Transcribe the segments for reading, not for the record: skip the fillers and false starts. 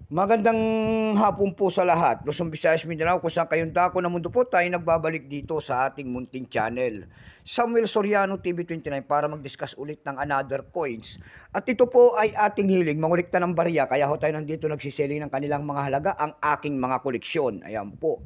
Magandang hapon po sa lahat. Luzon, Visayas, Mindanao, kung saan kayong dako ng mundo po tayo nagbabalik dito sa ating munting channel. Samuel Soriano TV29 para mag-discuss ulit ng another coins. At ito po ay ating hiling, mangulikta ng barya. Kaya ho tayo nandito nagsiselling ng kanilang mga halaga, ang aking mga koleksyon. Ayan po.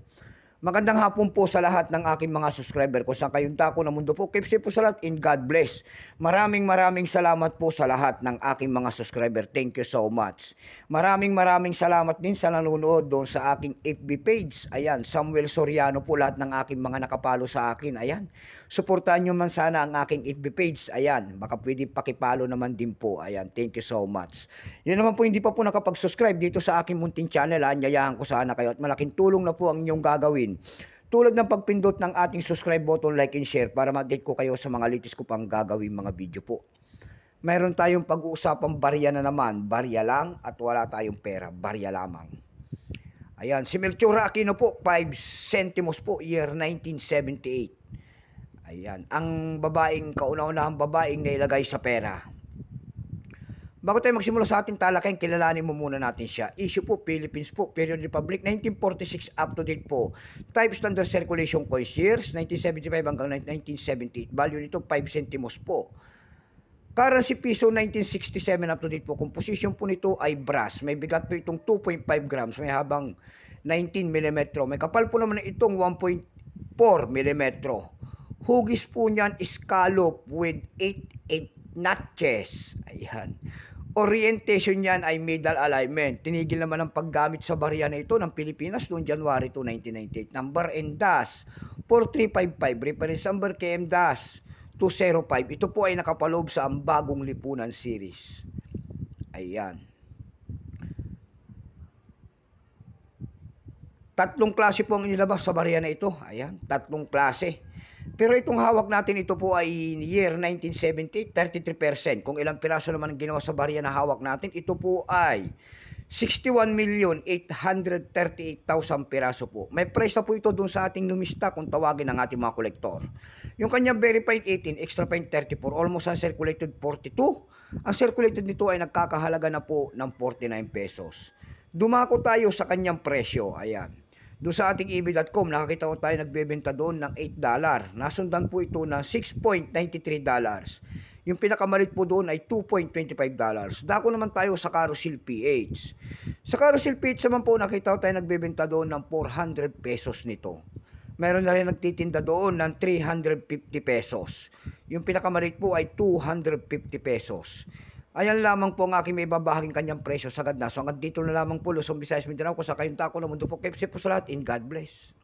Magandang hapon po sa lahat ng aking mga subscriber. Kung saan kayong dako ng mundo po, keep safe po sa lahat and God bless. Maraming salamat po sa lahat ng aking mga subscriber. Thank you so much. Maraming salamat din sa nanonood doon sa aking FB page. Ayan, Samuel Soriano po lahat ng aking mga nakapalo sa akin. Ayan, suportahan nyo man sana ang aking FB page. Ayan, baka pwede pakipalo naman din po. Ayan, thank you so much. Yun naman po, hindi pa po nakapag-subscribe dito sa aking munting channel. Anyayahan ko sana kayo at malaking tulong na po ang inyong gagawin. Tulad ng pagpindot ng ating subscribe button, like and share para ma-update ko kayo sa mga latest ko pang gagawin mga video po. Mayroon tayong pag-uusapang barya na naman, barya lang at wala tayong pera, barya lamang. Ayan, si Melchor Aquino po, 5 centimos po, year 1978. Ayan, ang babaeng, kauna-unahang babaeng nailagay sa pera. Bago tayo magsimula sa ating talakayan, kilalanin mo muna natin siya. Issue po, Philippines po, Period Republic, 1946 up to date po. Type Standard Circulation Coins, years 1975 hanggang 1978. Value nito 5 centimos po. Currency piso 1967 up to date po. Composition po nito ay brass. May bigat po itong 2.5 grams. May habang 19 mm. May kapal po naman itong 1.4 mm. Hugis po niyan is scallop with 8 notches. Ayan. Orientation niyan ay middle alignment. Tinigil naman ang paggamit sa barya na ito ng Pilipinas noong January 2, 1998. Number NDAS 4355. Reference number KM-205. Ito po ay nakapaloob sa ang bagong lipunan series. Ayan. Tatlong klase po ang inilabas sa barya na ito. Ayan, tatlong klase. Pero itong hawak natin, ito po ay year 1978, 33%. Kung ilang piraso naman ang ginawa sa barya na hawak natin, ito po ay 61,838,000 piraso po. May price na po ito dun sa ating numista kung tawagin ng ating mga kolektor. Yung kanyang verified 18, extra fine 34, almost uncirculated 42. Ang circulated nito ay nagkakahalaga na po ng 49 pesos. Dumako tayo sa kanyang presyo. Ayan. Doon sa ating eb.com, nakakita ko tayo nagbebenta doon ng $8. Nasundan po ito ng $6.93. Yung pinakamalit po doon ay $2.25. Dako naman tayo sa Carousel PH. Sa Carousel PH naman po, nakita ko tayo nagbebenta doon ng 400 pesos nito. Meron na rin nagtitinda doon ng 350 pesos. Yung pinakamalit po ay 250 pesos. Ayan lamang po ang aking may babahaging kanyang presyo sagad na. So hanggang dito na lamang po, Luzon, Visayas, Mindanao, kung sa kayong tako na mundo po. Keep safe po sa lahat and God bless.